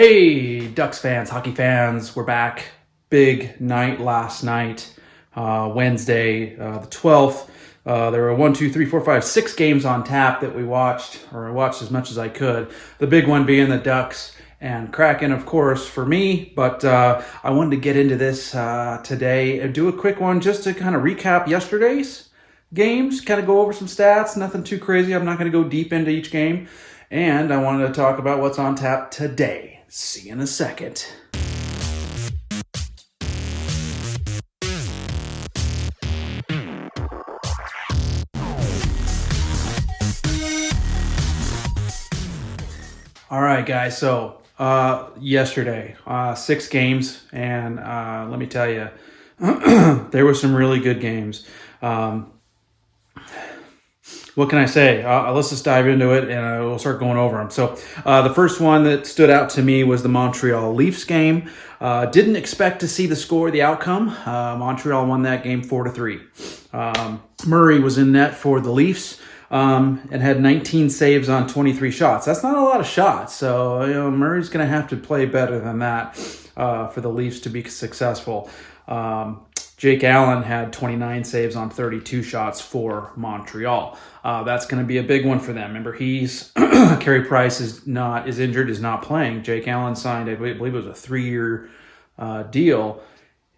Hey, Ducks fans, hockey fans, we're back. Big night last night, Wednesday, the 12th. There were 6 games on tap that we watched, or I watched as much as I could. The big one being the Ducks and Kraken, of course, for me. But I wanted to get into this today and do a quick one just to kind of recap yesterday's games, kind of go over some stats, nothing too crazy. I'm not going to go deep into each game. And I wanted to talk about what's on tap today. See you in a second. All right, guys. So yesterday, 6 games, and let me tell you, there were some really good games. What can I say? Let's just dive into it, and we'll start going over them. So the first one that stood out to me was the Montreal Leafs game. Didn't expect to see the outcome. Montreal won that game 4-3. Murray was in net for the Leafs and had 19 saves on 23 shots. That's not a lot of shots, so Murray's going to have to play better than that for the Leafs to be successful. Jake Allen had 29 saves on 32 shots for Montreal. That's going to be a big one for them. Remember, Carey Price is injured, is not playing. Jake Allen signed, I believe it was a 3-year deal,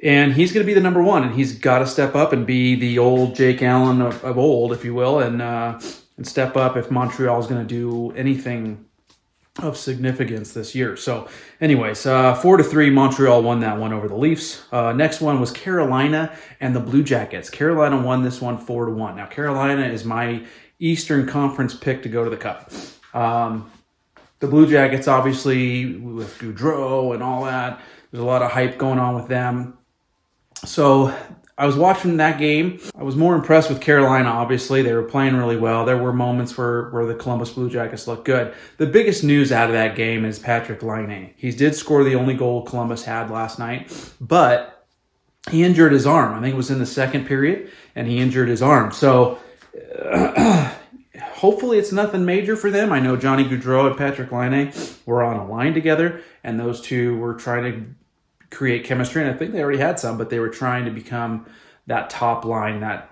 and he's going to be the number one. And he's got to step up and be the old Jake Allen of old, if you will, and step up if Montreal is going to do anything of significance this year. So anyways, 4-3, Montreal won that one over the Leafs. Next one was Carolina and the Blue Jackets. Carolina won this one 4-1. Now, Carolina is my Eastern Conference pick to go to the Cup. The Blue Jackets, obviously, with Gaudreau and all that, there's a lot of hype going on with them. So I was watching that game. I was more impressed with Carolina, obviously. They were playing really well. There were moments where the Columbus Blue Jackets looked good. The biggest news out of that game is Patrick Laine. He did score the only goal Columbus had last night, but he injured his arm. I think it was in the second period, and he injured his arm. So hopefully it's nothing major for them. I know Johnny Gaudreau and Patrick Laine were on a line together, and those two were trying to create chemistry, and I think they already had some, but they were trying to become that top line, that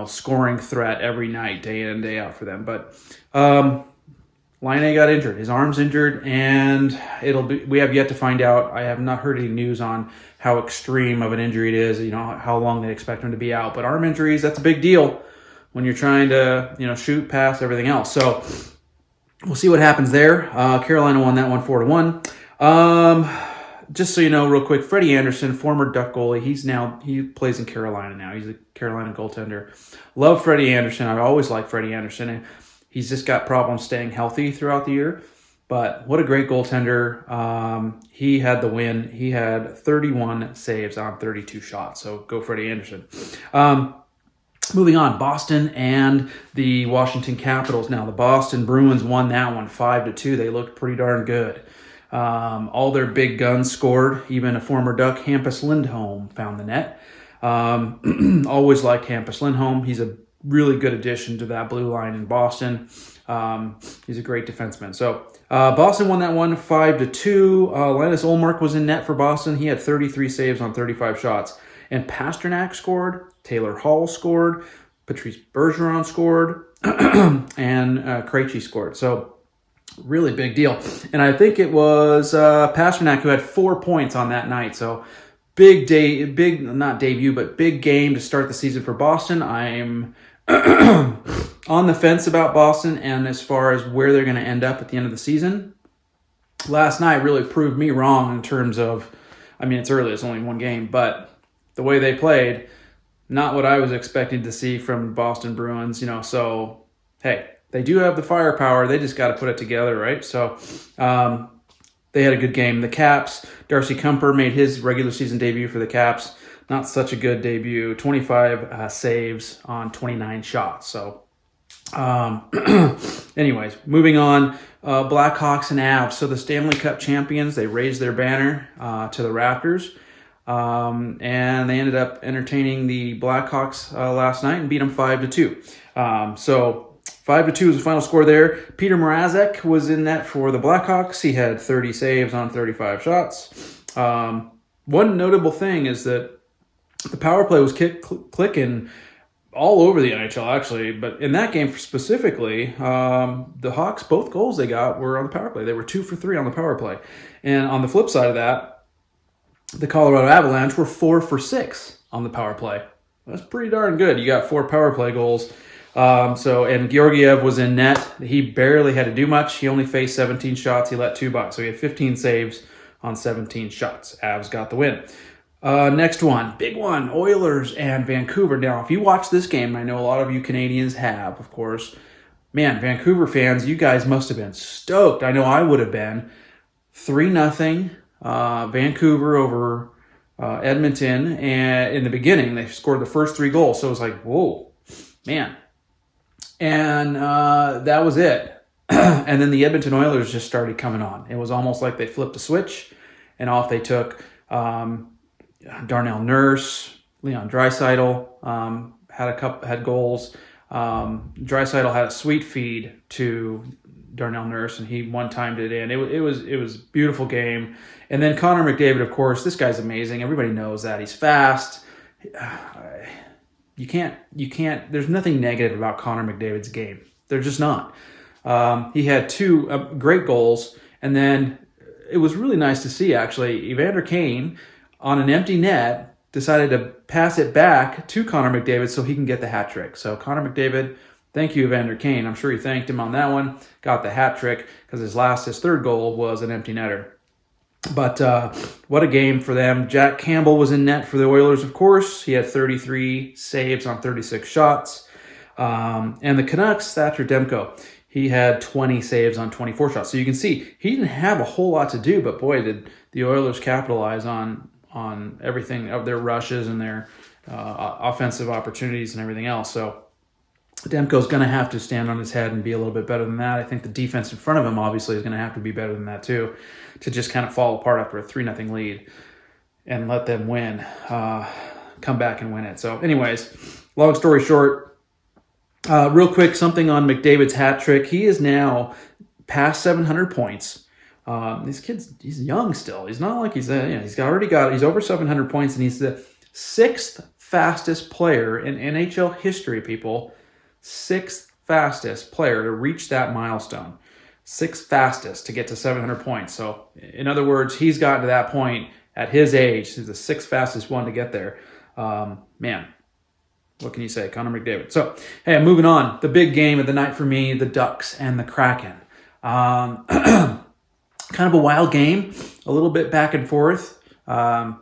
scoring threat every night, day in and day out for them. But Laine got injured; his arm's injured, and we have yet to find out. I have not heard any news on how extreme of an injury it is. How long they expect him to be out. But arm injuries—that's a big deal when you're trying to shoot, pass, everything else. So we'll see what happens there. Carolina won that one 4-1. Just so you know, real quick, Freddie Anderson, former Duck goalie, he plays in Carolina now. He's a Carolina goaltender. Love Freddie Anderson. I've always liked Freddie Anderson. And he's just got problems staying healthy throughout the year. But what a great goaltender. He had the win. He had 31 saves on 32 shots. So go Freddie Anderson. Moving on, Boston and the Washington Capitals. Now, the Boston Bruins won that one 5-2. They looked pretty darn good. All their big guns scored. Even a former Duck, Hampus Lindholm, found the net. Always liked Hampus Lindholm. He's a really good addition to that blue line in Boston. He's a great defenseman. So Boston won that one 5-2. Linus Ullmark was in net for Boston. He had 33 saves on 35 shots. And Pasternak scored. Taylor Hall scored. Patrice Bergeron scored. And Krejci scored. So really big deal. And I think it was Pasternak who had 4 points on that night. So big game to start the season for Boston. I'm on the fence about Boston and as far as where they're going to end up at the end of the season. Last night really proved me wrong in terms of, it's early, it's only one game, but the way they played, not what I was expecting to see from Boston Bruins, so hey, they do have the firepower. They just got to put it together, right? So they had a good game. The Caps, Darcy Kuemper made his regular season debut for the Caps. Not such a good debut. 25 saves on 29 shots. So anyways, moving on. Blackhawks and Avs. So the Stanley Cup champions, they raised their banner to the Raptors. And they ended up entertaining the Blackhawks last night and beat them 5-2. So 5-2 was the final score there. Peter Mrazek was in net for the Blackhawks. He had 30 saves on 35 shots. One notable thing is that the power play was clicking all over the NHL, actually. But in that game specifically, the Hawks, both goals they got were on the power play. They were 2 for 3 on the power play. And on the flip side of that, the Colorado Avalanche were 4 for 6 on the power play. That's pretty darn good. You got 4 power play goals. And Georgiev was in net. He barely had to do much. He only faced 17 shots. He let 2 bucks. So he had 15 saves on 17 shots. Avs got the win. Next one, big one, Oilers and Vancouver. Now, if you watch this game, I know a lot of you Canadians have, of course. Man, Vancouver fans, you guys must have been stoked. I know I would have been. 3-0, Vancouver over Edmonton. And in the beginning, they scored the first 3 goals. So it was like, whoa, man. And that was it. And then the Edmonton Oilers just started coming on. It was almost like they flipped a switch, and off they took. Darnell Nurse, Leon Draisaitl had goals. Draisaitl had a sweet feed to Darnell Nurse, and he one-timed it in. It was a beautiful game. And then Connor McDavid, of course, this guy's amazing. Everybody knows that he's fast. You can't. There's nothing negative about Connor McDavid's game. There's just not. He had 2 great goals, and then it was really nice to see, actually, Evander Kane on an empty net decided to pass it back to Connor McDavid so he can get the hat trick. So Connor McDavid, thank you, Evander Kane. I'm sure he thanked him on that one. Got the hat trick because his third goal was an empty netter. But what a game for them. Jack Campbell was in net for the Oilers, of course. He had 33 saves on 36 shots. And the Canucks, Thatcher Demko, he had 20 saves on 24 shots. So you can see he didn't have a whole lot to do, but boy, did the Oilers capitalize on everything of their rushes and their offensive opportunities and everything else. So Demko's going to have to stand on his head and be a little bit better than that. I think the defense in front of him obviously is going to have to be better than that too, to just kind of fall apart after a 3-0 lead and let them win, come back and win it. So anyways, long story short, real quick, something on McDavid's hat trick. He is now past 700 points. This kid's, he's young still. He's not like he's over 700 points, and he's the 6th fastest player in NHL history, people. 6th fastest player to reach that milestone. 6th fastest to get to 700 points. So, in other words, he's gotten to that point at his age. He's the 6th fastest one to get there. Man, what can you say? Connor McDavid. So, hey, moving on. The big game of the night for me, the Ducks and the Kraken. Kind of a wild game, a little bit back and forth. The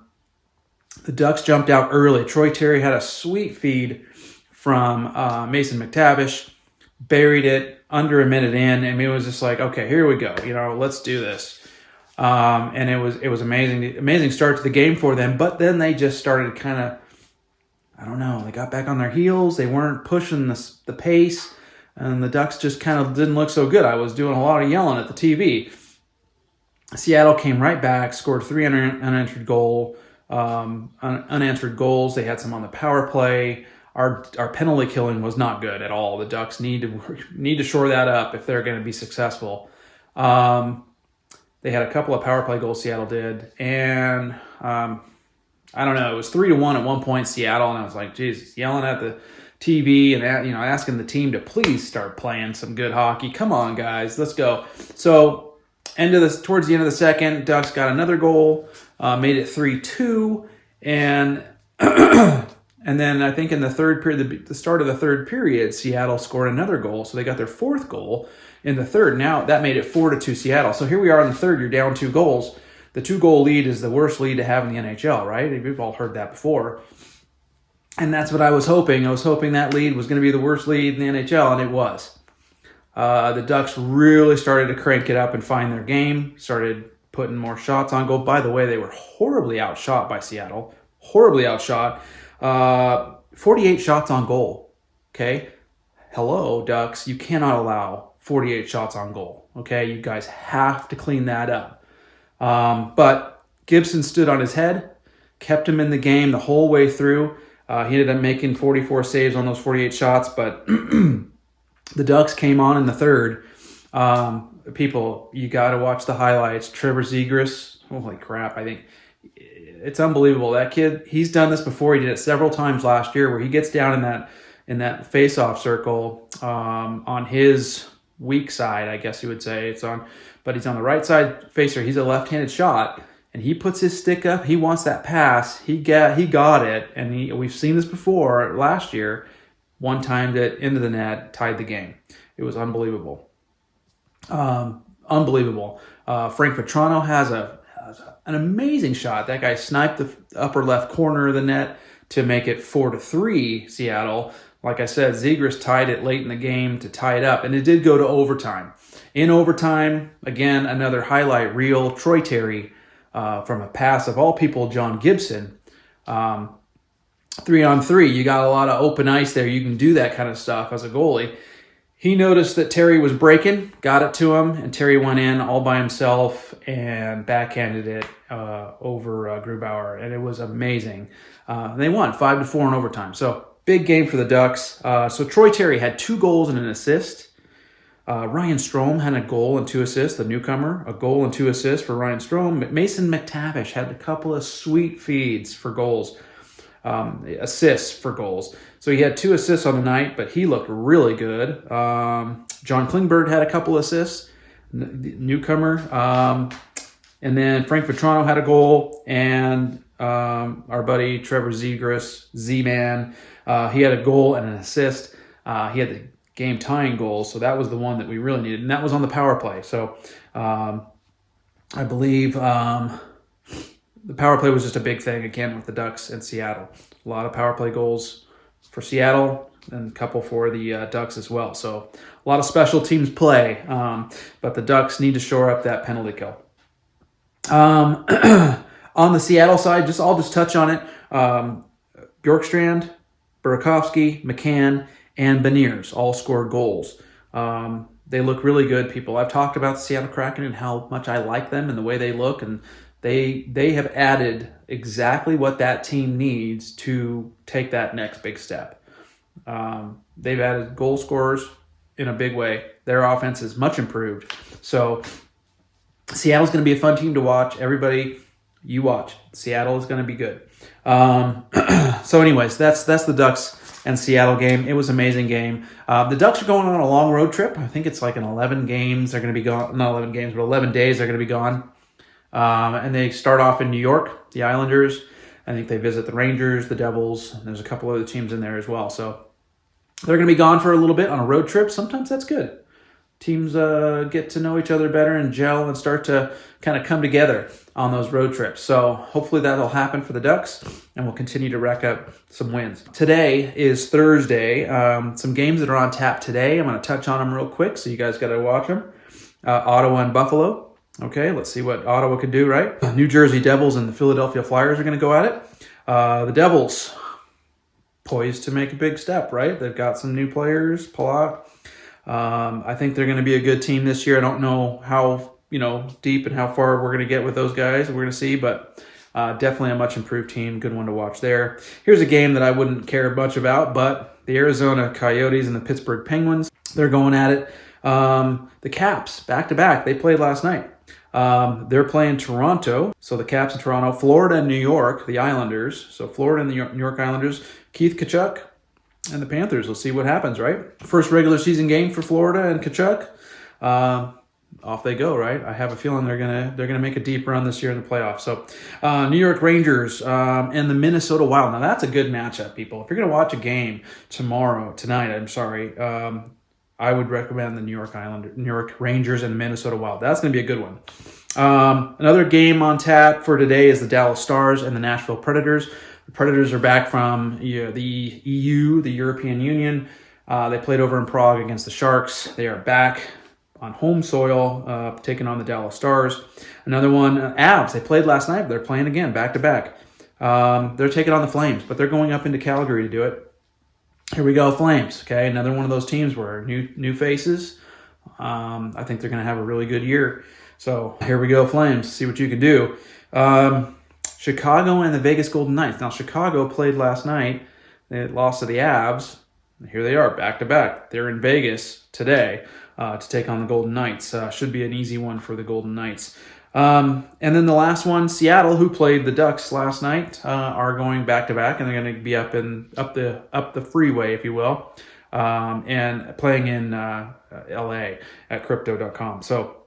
Ducks jumped out early. Troy Terry had a sweet feed from Mason McTavish, buried it under a minute in, and it was just like, okay, here we go. Let's do this. And it was amazing start to the game for them. But then they just started kind of, I don't know, they got back on their heels. They weren't pushing the pace, and the Ducks just kind of didn't look so good. I was doing a lot of yelling at the TV. Seattle came right back, scored 3 unanswered goals. They had some on the power play. Our penalty killing was not good at all. The Ducks need to shore that up if they're going to be successful. They had a couple of power play goals, Seattle did, and I don't know. It was 3-1 at one point, Seattle, and I was like, Jesus, yelling at the TV and asking the team to please start playing some good hockey. Come on, guys, let's go. So. Towards the end of the second, Ducks got another goal, made it 3-2, and then I think in the third period, the start of the third period, Seattle scored another goal, so they got their 4th goal in the third. Now that made it 4-2 Seattle. So here we are in the third. You're down 2 goals. The 2-goal lead is the worst lead to have in the NHL, right? We've all heard that before, and that's what I was hoping. I was hoping that lead was going to be the worst lead in the NHL, and it was. The Ducks really started to crank it up and find their game, started putting more shots on goal. By the way, they were horribly outshot by Seattle. Horribly outshot. 48 shots on goal. Okay? Hello, Ducks. You cannot allow 48 shots on goal. Okay? You guys have to clean that up. But Gibson stood on his head, kept him in the game the whole way through. He ended up making 44 saves on those 48 shots, but The Ducks came on in the third. People, you got to watch the highlights. Trevor Zegras, holy crap! I think it's unbelievable. That kid, he's done this before. He did it several times last year, where he gets down in that face-off circle on his weak side, I guess you would say. But he's on the right side facer. He's a left-handed shot, and he puts his stick up. He wants that pass. He got it, and we've seen this before last year. One time that into the net, tied the game. It was unbelievable. Unbelievable. Frank Vetrano has an amazing shot. That guy sniped the upper left corner of the net to make it 4-3 Seattle. Like I said, Zegras tied it late in the game to tie it up, and it did go to overtime. In overtime, again, another highlight reel, Troy Terry from a pass of all people, John Gibson. 3-on-3, you got a lot of open ice there. You can do that kind of stuff as a goalie. He noticed that Terry was breaking, got it to him, and Terry went in all by himself and backhanded it over Grubauer, and it was amazing. They won 5-4 in overtime. So big game for the Ducks. So Troy Terry had 2 goals and an assist. Ryan Strome had a goal and 2 assists, the newcomer. A goal and 2 assists for Ryan Strome. Mason McTavish had a couple of sweet feeds for goals. Assists for goals. So he had 2 assists on the night, but he looked really good. John Klingberg had a couple assists, newcomer. And then Frank Vetrano had a goal, and our buddy Trevor Zegras, Z-Man, he had a goal and an assist. He had the game-tying goal, so that was the one that we really needed, and that was on the power play. So I believe the power play was just a big thing, again, with the Ducks and Seattle. A lot of power play goals for Seattle and a couple for the Ducks as well. So a lot of special teams play, but the Ducks need to shore up that penalty kill. On the Seattle side, I'll just touch on it. Bjorkstrand, Burakovsky, McCann, and Beniers all scored goals. They look really good, people. I've talked about the Seattle Kraken and how much I like them and the way they look, and they have added exactly what that team needs to take that next big step. They've added goal scorers in a big way. Their offense is much improved. So Seattle's going to be a fun team to watch. Everybody, you watch. Seattle is going to be good. So anyways, that's the Ducks and Seattle game. It was an amazing game. The Ducks are going on a long road trip. I think it's like 11 games. They're going to be gone. Not 11 games, but 11 days they're going to be gone. And they start off in New York, the Islanders. I think they visit the Rangers, the Devils. And there's a couple other teams in there as well. So they're going to be gone for a little bit on a road trip. Sometimes that's good. Teams get to know each other better and gel and start to kind of come together on those road trips. So hopefully that'll happen for the Ducks, and we'll continue to rack up some wins. Today is Thursday. Some games that are on tap today. I'm going to touch on them real quick, so you guys got to watch them. Ottawa and Buffalo. Okay, let's see what Ottawa can do, right? The New Jersey Devils and the Philadelphia Flyers are going to go at it. The Devils, poised to make a big step, right? They've got some new players, Palat. I think they're going to be a good team this year. I don't know how deep and how far we're going to get with those guys. We're going to see, but definitely a much improved team. Good one to watch there. Here's a game that I wouldn't care much about, but the Arizona Coyotes and the Pittsburgh Penguins, they're going at it. The Caps, back-to-back, they played last night. They're playing Toronto, so the Caps in Toronto, Florida and New York, the Islanders. So Florida and the New York Islanders, Keith Tkachuk and the Panthers. We'll see what happens, right? First regular season game for Florida and Tkachuk. Off they go, right? I have a feeling they're gonna make a deep run this year in the playoffs. So New York Rangers and the Minnesota Wild. Now that's a good matchup, people. If you're gonna watch a game tonight, I would recommend the New York Rangers and the Minnesota Wild. That's going to be a good one. Another game on tap for today is the Dallas Stars and the Nashville Predators. The Predators are back from the EU, the European Union. They played over in Prague against the Sharks. They are back on home soil, taking on the Dallas Stars. Another one, Avs. They played last night, but they're playing again, back-to-back. They're taking on the Flames, but they're going up into Calgary to do it. Here we go, Flames. Okay, another one of those teams where new faces. I think they're going to have a really good year. So here we go, Flames. See what you can do. Chicago and the Vegas Golden Knights. Now, Chicago played last night. They lost to the Avs. here they are, back to back. They're in Vegas today to take on the Golden Knights. Should be an easy one for the Golden Knights. And then the last one, Seattle, who played the Ducks last night, are going back to back, and they're going to be up the freeway, if you will, and playing in LA at Crypto.com. So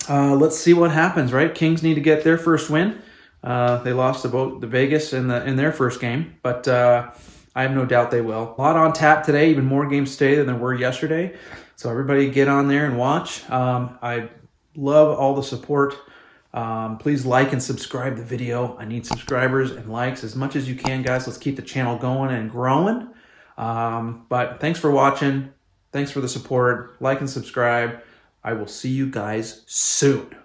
let's see what happens. Right, Kings need to get their first win. They lost to Vegas in their first game, but I have no doubt they will. A lot on tap today, even more games today than there were yesterday. So everybody get on there and watch. I love all the support. Please like and subscribe the video. I need subscribers and likes as much as you can, guys. Let's keep the channel going and growing. But thanks for watching. Thanks for the support. Like and subscribe. I will see you guys soon.